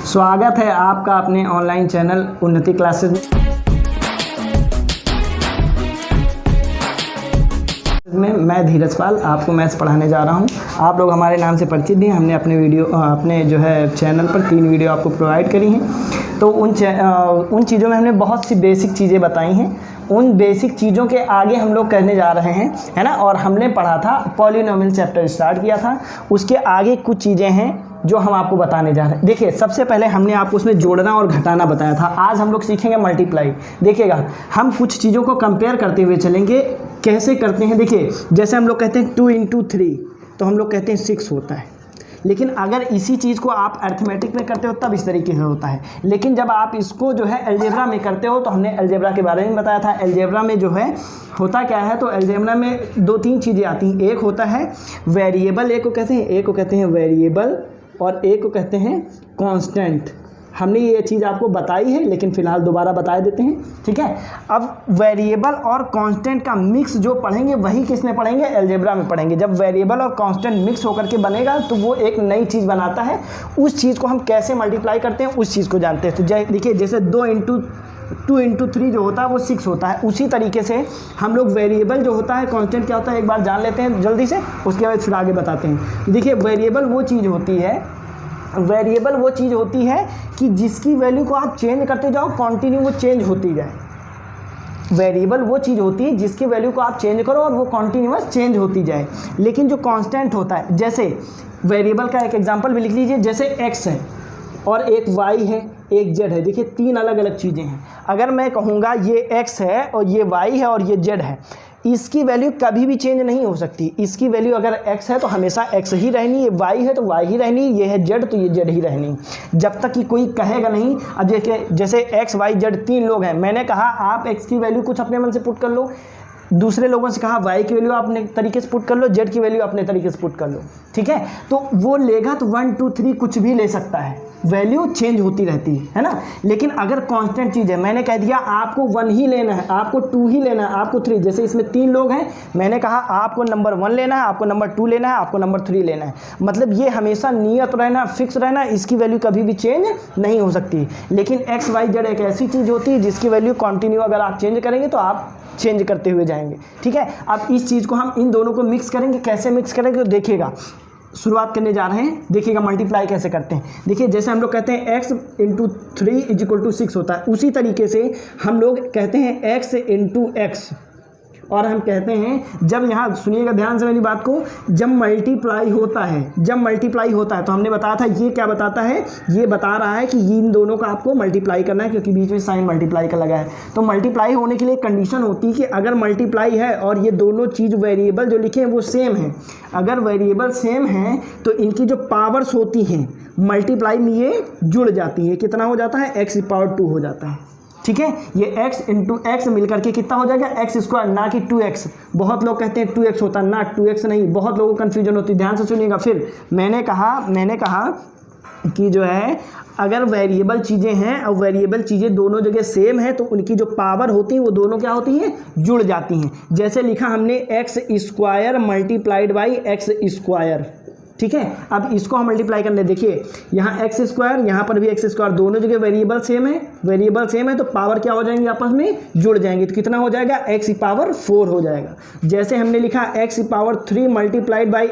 स्वागत है आपका अपने ऑनलाइन चैनल उन्नति क्लासेस में। मैं धीरज पाल आपको मैथ्स पढ़ाने जा रहा हूं। आप लोग हमारे नाम से परिचित हैं। हमने अपने जो है चैनल पर 3 वीडियो आपको प्रोवाइड करी हैं। तो उन चीज़ों में हमने बहुत सी बेसिक चीज़ें बताई हैं। उन बेसिक चीज़ों के आगे हम लोग करने जा रहे हैं, है ना। और हमने पढ़ा था पॉलिनोमियल चैप्टर स्टार्ट किया था, उसके आगे कुछ चीज़ें हैं जो हम आपको बताने जा रहे हैं। देखिए, सबसे पहले हमने आपको उसमें जोड़ना और घटाना बताया था। आज हम लोग सीखेंगे मल्टीप्लाई। देखिएगा, हम कुछ चीज़ों को कंपेयर करते हुए चलेंगे। कैसे करते हैं, देखिए, जैसे हम लोग कहते हैं 2 × 3, तो हम लोग कहते हैं 6 होता है। लेकिन अगर इसी चीज़ को आप अर्थमेटिक में करते हो तब इस तरीके से होता है। लेकिन जब आप इसको जो है अलजेब्रा में करते हो, तो हमने अलजेब्रा के बारे में बताया था। अलजेब्रा में जो है होता क्या है, तो अलजेब्रा में 2-3 चीज़ें आती हैं। एक होता है वेरिएबल, एक को कहते हैं वेरिएबल, और एक को कहते हैं कांस्टेंट। हमने ये चीज़ आपको बताई है, लेकिन फ़िलहाल दोबारा बता देते हैं, ठीक है। अब वेरिएबल और कांस्टेंट का मिक्स जो पढ़ेंगे वही किस में पढ़ेंगे, अलजेब्रा में पढ़ेंगे। जब वेरिएबल और कांस्टेंट मिक्स होकर के बनेगा तो वो एक नई चीज़ बनाता है। उस चीज़ को हम कैसे मल्टीप्लाई करते हैं, उस चीज़ को जानते हैं। तो देखिए, जैसे 2 × 3 जो होता है वो 6 होता है। उसी तरीके से हम लोग वेरिएबल जो होता है, कांस्टेंट क्या होता है, एक बार जान लेते हैं जल्दी से, उसके बाद फिर आगे बताते हैं। देखिए, वेरिएबल वो चीज़ होती है कि जिसकी वैल्यू को आप चेंज करते जाओ, कंटिन्यू वो चेंज होती जाए। वेरिएबल वो चीज़ होती है जिसकी वैल्यू को आप चेंज करो और वो कंटिन्यूअस चेंज होती जाए। लेकिन जो कांस्टेंट होता है, जैसे वेरिएबल का एक एग्जांपल भी लिख लीजिए। जैसे x है और एक y है, एक z है। देखिए, 3 अलग अलग चीज़ें हैं। अगर मैं कहूँगा ये x है और ये y है और ये z है, इसकी वैल्यू कभी भी चेंज नहीं हो सकती। इसकी वैल्यू अगर x है तो हमेशा x ही रहनी, ये y है तो y ही रहनी, ये है z तो ये z ही रहनी, जब तक कि कोई कहेगा नहीं। अब देखिए, जैसे x y z 3 लोग हैं, मैंने कहा आप x की वैल्यू कुछ अपने मन से पुट कर लो, दूसरे लोगों से कहा y की वैल्यू अपने तरीके से पुट कर लो, z की वैल्यू अपने तरीके से पुट कर लो, ठीक है। तो वो लेगा तो 1 2 3 कुछ भी ले सकता है, वैल्यू चेंज होती रहती है ना। लेकिन अगर कांस्टेंट चीज़ है, मैंने कह दिया आपको 1 ही लेना है, आपको 2 ही लेना है, आपको 3, जैसे इसमें 3 लोग हैं, मैंने कहा आपको नंबर 1 लेना है, आपको नंबर 2 लेना है, आपको नंबर 3 लेना है। मतलब ये हमेशा नियत रहना, फिक्स रहना, इसकी वैल्यू कभी भी चेंज नहीं हो सकती। लेकिन x y z एक ऐसी चीज़ होती है जिसकी वैल्यू कंटिन्यू अगर आप चेंज करेंगे तो आप चेंज करते हुए जाएंगे, ठीक है। अब इस चीज़ को हम इन दोनों को मिक्स करेंगे। कैसे मिक्स करेंगे तो देखिएगा, शुरुआत करने जा रहे हैं। देखिएगा मल्टीप्लाई कैसे करते हैं। देखिए, जैसे हम लोग कहते हैं x × 3 = 6 होता है, उसी तरीके से हम लोग कहते हैं x × x। और हम कहते हैं, जब यहाँ सुनिएगा ध्यान से मेरी बात को, जब मल्टीप्लाई होता है तो हमने बताया था, ये क्या बताता है, ये बता रहा है कि इन दोनों का आपको मल्टीप्लाई करना है, क्योंकि बीच में साइन मल्टीप्लाई का लगा है। तो मल्टीप्लाई होने के लिए कंडीशन होती है कि अगर मल्टीप्लाई है और ये दोनों चीज़ वेरिएबल जो लिखे हैं वो सेम है। अगर वेरिएबल सेम हैं तो इनकी जो पावर्स होती हैं मल्टीप्लाई में ये जुड़ जाती हैं। कितना हो जाता है, x⁴ हो जाता है, ठीक है। ये x × x मिलकर के कितना हो जाएगा, x², ना कि 2x। बहुत लोग कहते हैं 2x होता है, ना 2x नहीं। बहुत लोगों को कन्फ्यूजन होती है, ध्यान से सुनिएगा। फिर मैंने कहा कि जो है, अगर वेरिएबल चीज़ें हैं और वेरिएबल चीज़ें दोनों जगह सेम है तो उनकी जो पावर होती है वो दोनों क्या होती हैं, जुड़ जाती हैं। जैसे लिखा हमने x² × x², ठीक है। अब इसको हम मल्टीप्लाई करने, देखिए यहाँ x², यहाँ पर भी x², दोनों जगह वेरिएबल सेम है तो पावर क्या हो जाएंगे, आपस में जुड़ जाएंगे। तो कितना हो जाएगा, x⁴ हो जाएगा। जैसे हमने लिखा x⁴ ×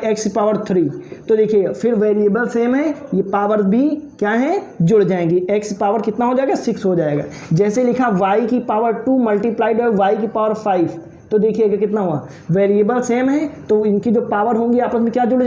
x⁴, तो देखिए फिर वेरिएबल सेम है, ये पावर भी क्या है, जुड़ जाएंगी। x कितना हो जाएगा, 6 हो जाएगा। जैसे लिखा y⁴ 2 × y⁴ 5, तो देखिएगा कितना हुआ, वेरिएबल सेम है तो इनकी जो पावर होंगी आपस में क्या जुड़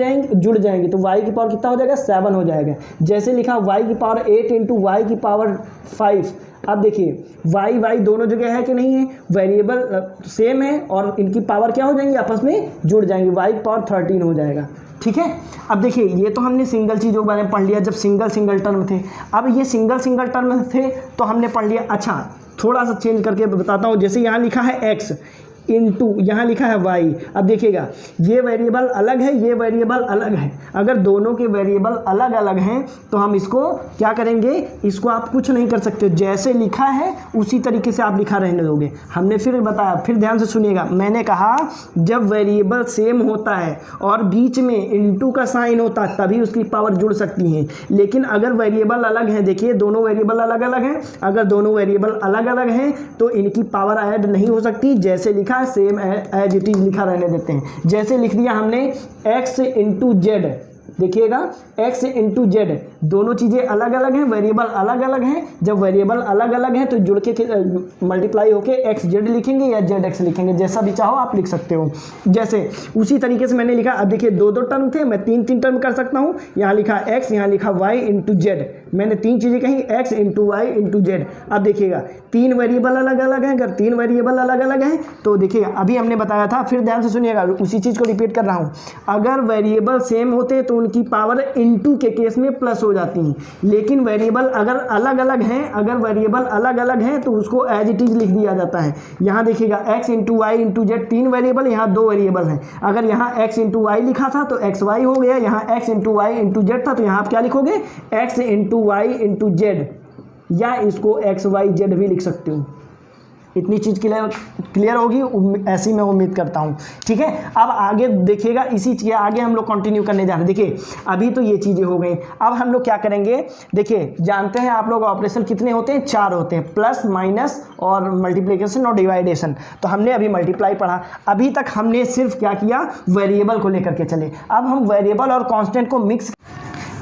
जाएंगे। तो y की पावर कितना हो जाएगा, 7 हो जाएगा। जैसे लिखा y⁴ 8 × y⁴ 5, अब देखिए y दोनों जगह है कि नहीं है, वेरिएबल सेम है और इनकी पावर क्या हो जाएंगी, आपस में जुड़ जाएंगी, y⁴ 13 हो जाएगा, ठीक है। अब देखिए, ये तो हमने सिंगल चीज़ों के बारे में पढ़ लिया जब सिंगल टर्म थे। अब ये सिंगल टर्म थे तो हमने पढ़ लिया। अच्छा, थोड़ा सा चेंज करके बताता हूँ। जैसे यहाँ लिखा है x, इंटू यहाँ लिखा है वाई। अब देखिएगा ये वेरिएबल अलग है, ये वेरिएबल अलग है। अगर दोनों के वेरिएबल अलग अलग हैं तो हम इसको क्या करेंगे, इसको आप कुछ नहीं कर सकते, जैसे लिखा है उसी तरीके से आप लिखा रहने दोगे। हमने फिर बताया, फिर ध्यान से सुनिएगा, मैंने कहा जब वेरिएबल सेम होता है और बीच में इंटू का साइन होता है तभी उसकी पावर जुड़ सकती है। लेकिन अगर वेरिएबल अलग है, देखिए दोनों वेरिएबल अलग अलग हैं, अगर दोनों वेरिएबल अलग अलग हैं तो इनकी पावर ऐड नहीं हो सकती। जैसे लिखा है सेम एज इट इज लिखा रहने देते हैं। जैसे लिख दिया हमने x इंटू जेड, देखिएगा x इंटू जेड, दोनों चीज़ें अलग अलग हैं, वेरिएबल अलग अलग हैं। जब वेरिएबल अलग अलग हैं तो जुड़ के मल्टीप्लाई होके एक्स जेड लिखेंगे या जेड एक्स लिखेंगे, जैसा भी चाहो आप लिख सकते हो। जैसे उसी तरीके से मैंने लिखा, अब देखिए दो दो टर्म थे, मैं तीन तीन टर्म कर सकता हूँ। यहाँ लिखा x, यहाँ लिखा y इंटू जेड, मैंने तीन चीज़ें कही x into y into z. अब देखिएगा तीन वेरिएबल अलग अलग हैं, अगर तीन वेरिएबल अलग अलग हैं तो देखिएगा अभी हमने बताया था, फिर ध्यान से सुनिएगा, उसी चीज़ को रिपीट कर रहा हूँ। अगर वेरिएबल सेम होते तो उनकी पावर इंटू के केस में प्लस हो जाती है। लेकिन वेरिएबल अगर अलग अलग हैं, अगर वेरिएबल अलग अलग हैं तो उसको एज इट इज लिख दिया जाता है। यहाँ देखिएगा x into y into z, तीन वेरिएबल, यहाँ दो वेरिएबल हैं। अगर यहाँ x इंटू वाई लिखा था तो एक्स वाई हो गया, यहाँ x into y into z था तो यहाँ आप क्या लिखोगे, x into y into z, या इसको एक्स वाई जेड भी लिख सकते हो। इतनी चीज़ क्लियर होगी ऐसी मैं उम्मीद करता हूँ। ठीक है, अब आगे देखिएगा, इसी चीज़ आगे हम लोग कंटिन्यू करने जा रहे हैं। देखिए अभी तो ये चीज़ें हो गई, अब हम लोग क्या करेंगे, देखिए जानते हैं आप लोग ऑपरेशन कितने होते हैं, चार होते हैं, प्लस माइनस और मल्टीप्लिकेशन और डिवाइडेशन। तो हमने अभी मल्टीप्लाई पढ़ा, अभी तक हमने सिर्फ क्या किया, वेरिएबल को लेकर के चले। अब हम वेरिएबल और कॉन्स्टेंट को मिक्स,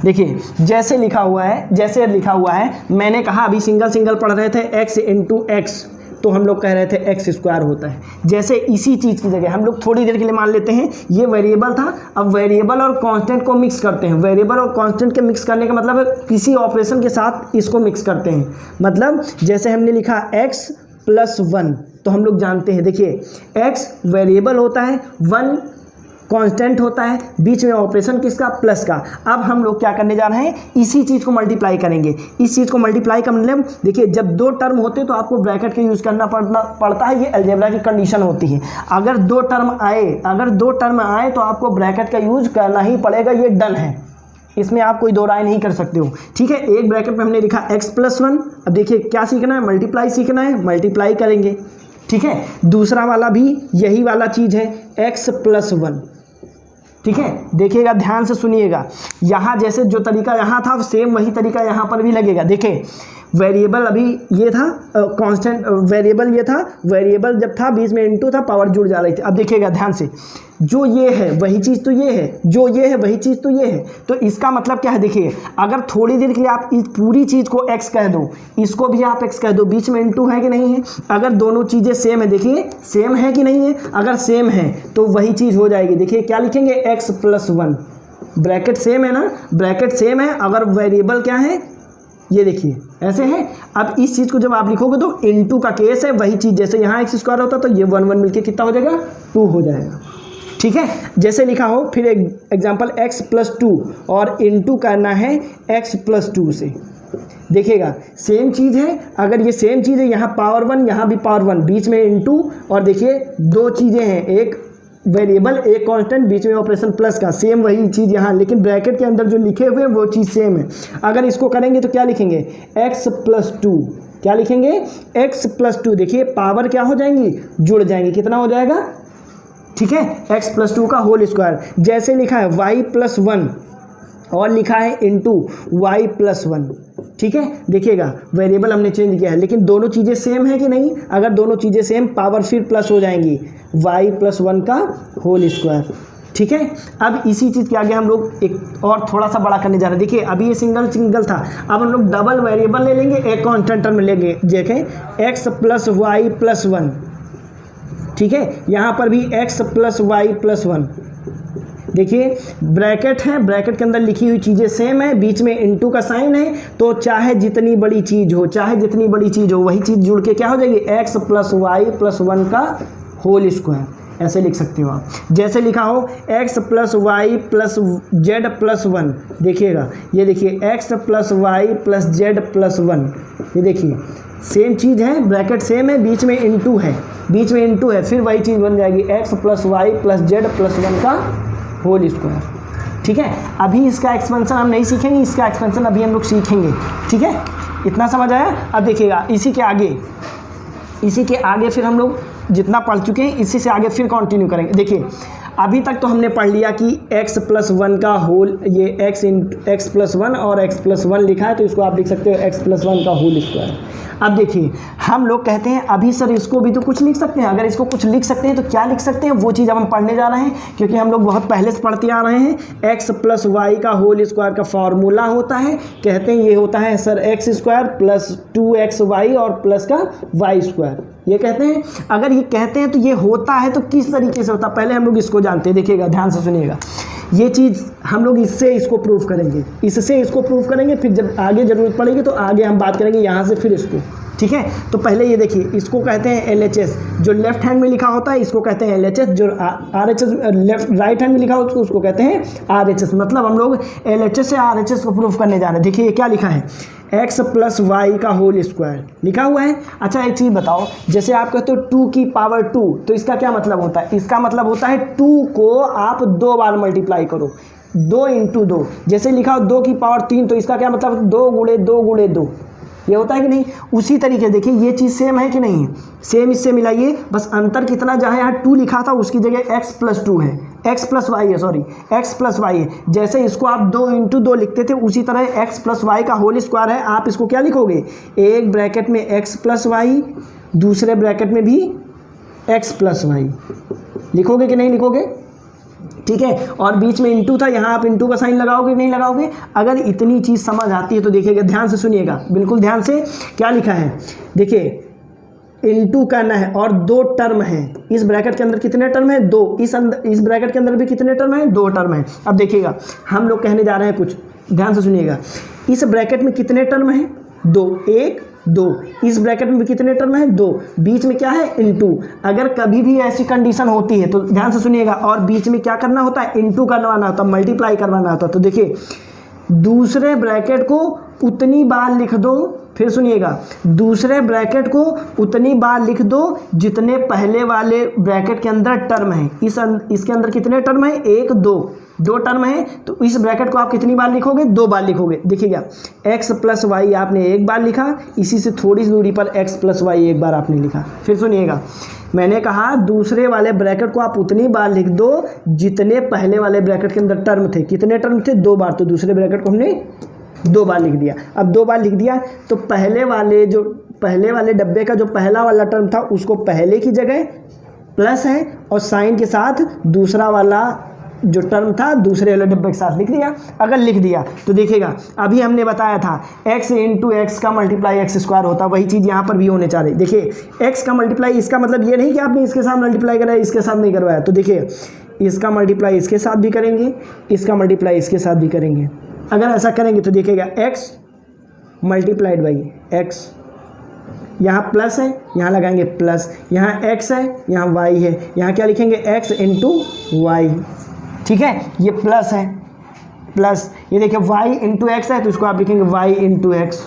देखिए जैसे लिखा हुआ है, जैसे लिखा हुआ है, मैंने कहा अभी सिंगल सिंगल पढ़ रहे थे, x इंटू एक्स, तो हम लोग कह रहे थे एक्स स्क्वायर होता है। जैसे इसी चीज़ की जगह हम लोग थोड़ी देर के लिए मान लेते हैं ये वेरिएबल था, अब वेरिएबल और कांस्टेंट को मिक्स करते हैं। वेरिएबल और कांस्टेंट के मिक्स करने का मतलब है किसी ऑपरेशन के साथ इसको मिक्स करते हैं। मतलब जैसे हमने लिखा x प्लस 1, तो हम लोग जानते हैं, देखिए x वेरिएबल होता है, 1 कांस्टेंट होता है, बीच में ऑपरेशन किसका, प्लस का। अब हम लोग क्या करने जा रहे हैं, इसी चीज़ को मल्टीप्लाई करेंगे। इस चीज़ को मल्टीप्लाई का मतलब देखिए जब दो टर्म होते तो आपको ब्रैकेट का यूज़ करना पड़ता है, ये अलजेब्रा की कंडीशन होती है। अगर दो टर्म आए तो आपको ब्रैकेट का यूज़ करना ही पड़ेगा, ये डन है, इसमें आप कोई दो राय नहीं कर सकते हो। ठीक है, एक ब्रैकेट में हमने लिखा x प्लस 1, अब देखिए क्या सीखना है, मल्टीप्लाई सीखना है, मल्टीप्लाई करेंगे। ठीक है, दूसरा वाला भी यही वाला चीज़ है, x प्लस 1। ठीक है, देखिएगा ध्यान से सुनिएगा, यहाँ जैसे जो तरीका यहाँ था सेम वही तरीका यहाँ पर भी लगेगा। देखिए वेरिएबल अभी ये था, कांस्टेंट वेरिएबल ये था, वेरिएबल जब था बीच में इनटू था, पावर जुड़ जा रही थी। अब देखिएगा ध्यान से, जो ये है वही चीज़ तो ये है, जो ये है वही चीज़ तो ये है, तो इसका मतलब क्या है, देखिए अगर थोड़ी देर के लिए आप इस पूरी चीज़ को x कह दो, इसको भी आप x कह दो, बीच में इनटू है कि नहीं है। अगर दोनों चीज़ें सेम है, देखिए सेम है कि नहीं है, अगर सेम है तो वही चीज़ हो जाएगी। देखिए क्या लिखेंगे, x प्लस 1, ब्रैकेट सेम है ना, ब्रैकेट सेम है, अगर वेरिएबल क्या है, ये देखिए ऐसे है। अब इस चीज़ को जब आप लिखोगे तो इनटू का केस है, वही चीज़ जैसे यहाँ एक्स स्क्वायर होता तो ये 1 1 मिलके कितना हो जाएगा, 2 हो जाएगा। ठीक है, जैसे लिखा हो, फिर एक एग्जांपल x प्लस 2 और इनटू करना है x प्लस 2 से। देखिएगा सेम चीज़ है, अगर ये सेम चीज़ है, यहाँ पावर 1 यहाँ भी पावर 1, बीच में इनटू, और देखिए दो चीज़ें हैं, एक वेरिएबल एक कांस्टेंट, बीच में ऑपरेशन प्लस का, सेम वही चीज़ यहाँ, लेकिन ब्रैकेट के अंदर जो लिखे हुए वो चीज़ सेम है। अगर इसको करेंगे तो क्या लिखेंगे, x प्लस 2, क्या लिखेंगे, x प्लस 2। देखिए पावर क्या हो जाएंगी, जुड़ जाएंगी, कितना हो जाएगा, ठीक है, x प्लस 2 का होल स्क्वायर। जैसे लिखा है y प्लस 1 और लिखा है इंटू वाई प्लस 1। ठीक है, देखिएगा वेरिएबल हमने चेंज किया है, लेकिन दोनों चीज़ें सेम है कि नहीं, अगर दोनों चीज़ें सेम, पावर फिर प्लस हो जाएंगी, y प्लस 1 का होल स्क्वायर। ठीक है, अब इसी चीज़ के आगे हम लोग एक और थोड़ा सा बड़ा करने जा रहे हैं। देखिए अभी ये सिंगल था, अब हम लोग डबल वेरिएबल ले लेंगे, एक कॉन्स्टेंट टर्म लेंगे, देखें x प्लस वाई प्लस 1। ठीक है, यहाँ पर भी x प्लस वाई प्लस 1। देखिए ब्रैकेट है, ब्रैकेट के अंदर लिखी हुई चीज़ें सेम है, बीच में इनटू का साइन है, तो चाहे जितनी बड़ी चीज़ हो, वही चीज़ जुड़ के क्या हो जाएगी, x प्लस वाई प्लस 1 का होल स्क्वायर। ऐसे लिख सकते हो आप। जैसे लिखा हो x plus y plus z plus 1, देखिएगा ये देखिए x plus y plus z plus 1, ये देखिए सेम चीज़ है, ब्रैकेट सेम है, बीच में इनटू है, बीच में इनटू है, फिर वही चीज़ बन जाएगी x plus y plus z plus 1 का होल स्क्वायर। ठीक है, अभी इसका एक्सपेंशन हम नहीं सीखेंगे, इसका एक्सपेंशन अभी हम लोग सीखेंगे। ठीक है, इतना समझ आया। अब देखिएगा इसी के आगे फिर हम लोग जितना पढ़ चुके हैं इसी से आगे फिर कंटिन्यू करेंगे। देखिए अभी तक तो हमने पढ़ लिया कि x प्लस 1 का होल, ये x प्लस 1 और x प्लस 1 लिखा है तो इसको आप लिख सकते हो x प्लस 1 का होल स्क्वायर। अब देखिए हम लोग कहते हैं अभी सर इसको भी तो कुछ लिख सकते हैं, अगर इसको कुछ लिख सकते हैं तो क्या लिख सकते हैं, वो चीज़ अब हम पढ़ने जा रहे हैं, क्योंकि हम लोग बहुत पहले से पढ़ते आ रहे हैं। x प्लस वाई का होल स्क्वायर का फॉर्मूला होता है, कहते हैं ये होता है sir x square plus 2xy और प्लस का y स्क्वायर, ये कहते हैं। अगर ये कहते हैं तो ये होता है तो किस तरीके से होता है, पहले हम लोग इसको जानते हैं। देखिएगा ध्यान से सुनिएगा, ये चीज़ हम लोग इससे इसको प्रूफ करेंगे, इससे इसको प्रूफ करेंगे, फिर जब आगे ज़रूरत पड़ेगी तो आगे हम बात करेंगे यहाँ से फिर इसको। ठीक है, तो पहले ये देखिए, इसको कहते हैं LHS, जो लेफ्ट हैंड में लिखा होता है इसको कहते हैं LHS, जो RHS लेफ्ट राइट हैंड में लिखा होता है उसको कहते हैं RHS। मतलब हम लोग LHS से RHS को प्रूफ करने जा रहे हैं। देखिए ये क्या लिखा है, x प्लस वाई का होल स्क्वायर लिखा हुआ है। अच्छा एक चीज़ बताओ, जैसे आप कहते हो 2 की पावर 2, तो इसका क्या मतलब होता है, इसका मतलब होता है 2 को आप 2 बार मल्टीप्लाई करो, 2 इंटू 2। जैसे लिखा हो 2 की पावर 3, तो इसका क्या मतलब 2 गुणे 2 गुणे 2, ये होता है कि नहीं। उसी तरीके देखिए ये चीज़ सेम है कि नहीं, सेम इससे मिलाइए, बस अंतर कितना, जहाँ यहाँ 2 लिखा था उसकी जगह x प्लस 2 है, x प्लस वाई है, सॉरी x प्लस वाई है। जैसे इसको आप 2 इंटू 2 लिखते थे, उसी तरह x प्लस वाई का होल स्क्वायर है, आप इसको क्या लिखोगे, एक ब्रैकेट में x प्लस वाई, दूसरे ब्रैकेट में भी x प्लस वाई लिखोगे कि नहीं लिखोगे। ठीक है, और बीच में इंटू था, यहाँ आप इंटू का साइन लगाओगे नहीं लगाओगे। अगर इतनी चीज़ समझ आती है तो देखिएगा, ध्यान से सुनिएगा, बिल्कुल ध्यान से, क्या लिखा है देखिए, इंटू करना है और 2 टर्म है, इस ब्रैकेट के अंदर कितने टर्म है, 2, इस ब्रैकेट के अंदर भी कितने टर्म है, 2 टर्म है। अब देखिएगा हम लोग कहने जा रहे हैं कुछ, ध्यान से सुनिएगा, इस ब्रैकेट में कितने टर्म है, 2, 1 2, इस ब्रैकेट में भी कितने टर्म है, 2, बीच में क्या है, इनटू। अगर कभी भी ऐसी कंडीशन होती है तो ध्यान से सुनिएगा, और बीच में क्या करना होता है, इनटू करवाना होता है, मल्टीप्लाई करवाना होता है। तो देखिए दूसरे ब्रैकेट को उतनी बार लिख दो, फिर सुनिएगा, दूसरे ब्रैकेट को उतनी बार लिख दो जितने पहले वाले ब्रैकेट के अंदर टर्म है। इसके अंदर कितने टर्म है, 1 2 टर्म है, तो इस ब्रैकेट को आप कितनी बार लिखोगे, 2 बार लिखोगे। देखिएगा x प्लस वाई आपने 1 बार लिखा, इसी से थोड़ी सी दूरी पर x प्लस वाई 1 बार आपने लिखा। फिर सुनिएगा, मैंने कहा दूसरे वाले ब्रैकेट को आप उतनी बार लिख दो जितने पहले वाले ब्रैकेट के अंदर टर्म थे। कितने टर्म थे, 2 बार, तो दूसरे ब्रैकेट को हमने 2 बार लिख दिया। अब 2 बार लिख दिया तो पहले वाले डब्बे का जो पहला वाला टर्म था उसको पहले की जगह प्लस है, और साइन के साथ दूसरा वाला जो टर्म था दूसरे वाले डब्बे के साथ लिख दिया। अगर लिख दिया तो देखिएगा, अभी हमने बताया था x इंटू एक्स का मल्टीप्लाई एक्स स्क्वायर होता, वही चीज़ यहाँ पर भी होने चाह रही। देखिए x का मल्टीप्लाई, इसका मतलब ये नहीं कि आपने इसके साथ मल्टीप्लाई कराया इसके साथ नहीं करवाया। तो देखिए इसका मल्टीप्लाई इसके साथ भी करेंगे, इसका मल्टीप्लाई इसके साथ भी करेंगे। अगर ऐसा करेंगे तो देखिएगा x मल्टीप्लाइड बाई x, यहाँ प्लस है, यहाँ लगाएंगे प्लस, यहाँ x है, यहाँ y है, यहाँ क्या लिखेंगे, x इंटू वाई। ठीक है, ये प्लस है, प्लस, ये देखिए y इंटू एक्स है तो इसको आप लिखेंगे y इंटू एक्स।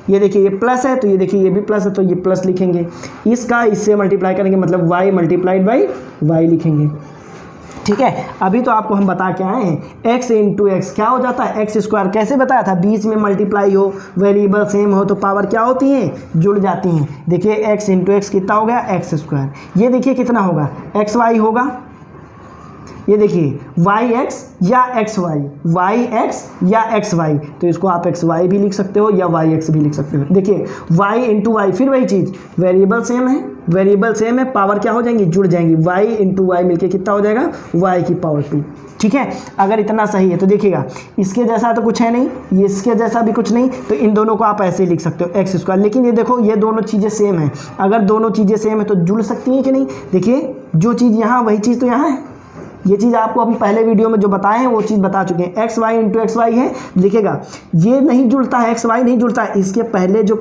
ये देखिए ये प्लस है तो ये देखिए ये भी प्लस है तो ये प्लस लिखेंगे। इसका इससे मल्टीप्लाई करेंगे मतलब y मल्टीप्लाइड बाई y लिखेंगे। ठीक है, अभी तो आपको हम बता के आए हैं x इंटू एक्स क्या हो जाता है, एक्स स्क्वायर। कैसे बताया था, बीच में मल्टीप्लाई हो, वेरिएबल सेम हो तो पावर क्या होती है, जुड़ जाती हैं। देखिए x इंटू एक्स कितना हो गया, एक्स स्क्वायर। ये देखिए कितना होगा, एक्स वाई होगा, ये देखिए वाई एक्स या एक्स वाई, वाई एक्स या एक्स वाई, तो इसको आप एक्स वाई भी लिख सकते हो या वाई एक्स भी लिख सकते हो। देखिए वाई इंटू वाई, फिर वही चीज़, वेरिएबल सेम है, वेरिएबल सेम है, पावर क्या हो जाएंगी, जुड़ जाएंगी। वाई इंटू वाई मिलकर कितना हो जाएगा, वाई की पावर 2। ठीक है, अगर इतना सही है तो देखिएगा इसके जैसा तो कुछ है नहीं, ये इसके जैसा भी कुछ नहीं, तो इन दोनों को आप ऐसे लिख सकते हो एक्स स्क्वायर। लेकिन ये देखो ये दोनों चीज़ें सेम है, अगर दोनों चीज़ें सेम है तो जुड़ सकती हैं कि नहीं। देखिए जो चीज़ यहाँ वही चीज़ तो यहाँ है, ये चीज़ आपको अभी पहले वीडियो में जो बताए हैं वो चीज़ बता चुके हैं। X y into x y है, लिखेगा ये नहीं जुड़ता है, एक्स वाई नहीं जुड़ता है, इसके पहले जो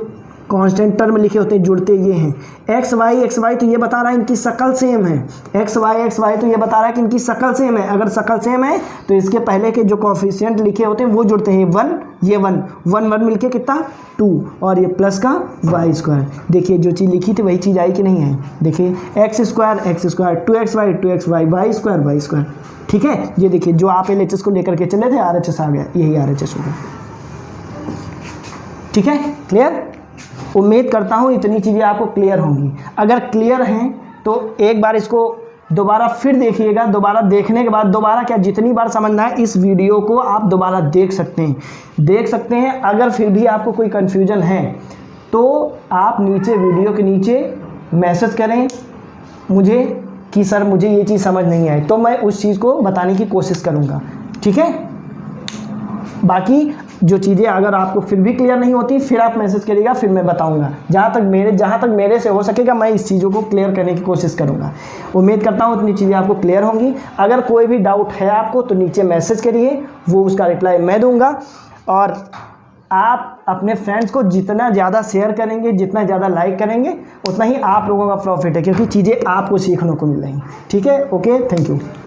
कांस्टेंट टर्म लिखे होते हैं, जुड़ते ये हैं। एक्स वाई तो ये बता रहा है इनकी शक्ल सेम है। एक्स वाई तो ये बता रहा है कि इनकी शक्ल सेम है। अगर शक्ल सेम है तो इसके पहले के जो कोफिशिएंट लिखे होते हैं वो जुड़ते हैं। 1 ये 1 मिलके कितना 2 और ये प्लस का वाई स्क्वायर। देखिए जो चीज़ लिखी थी वही चीज़ आई कि नहीं है। देखिए x square 2xy Y square. ठीक है, ये देखिए जो आप LHS को लेकर के चले थे RHS आ गया, यही RHS हो गया। ठीक है, क्लियर। उम्मीद करता हूँ इतनी चीज़ें आपको क्लियर होंगी। अगर क्लियर हैं तो एक बार इसको दोबारा फिर देखिएगा। दोबारा देखने के बाद दोबारा क्या जितनी बार समझना है इस वीडियो को आप दोबारा देख सकते हैं। अगर फिर भी आपको कोई कन्फ्यूजन है तो आप नीचे वीडियो के नीचे मैसेज करें मुझे कि सर मुझे ये चीज़ समझ नहीं आई, तो मैं उस चीज़ को बताने की कोशिश करूँगा। ठीक है, बाकी जो चीज़ें अगर आपको फिर भी क्लियर नहीं होती फिर आप मैसेज करिएगा, फिर मैं बताऊंगा। जहाँ तक मेरे से हो सकेगा मैं इस चीज़ों को क्लियर करने की कोशिश करूँगा। उम्मीद करता हूँ इतनी चीज़ें आपको क्लियर होंगी। अगर कोई भी डाउट है आपको तो नीचे मैसेज करिए, वो उसका रिप्लाई मैं दूँगा। और आप अपने फ्रेंड्स को जितना ज़्यादा शेयर करेंगे, जितना ज़्यादा लाइक करेंगे, उतना ही आप लोगों का प्रॉफिट है, क्योंकि चीज़ें आपको सीखने को मिल रही हैं। ठीक है, ओके, थैंक यू।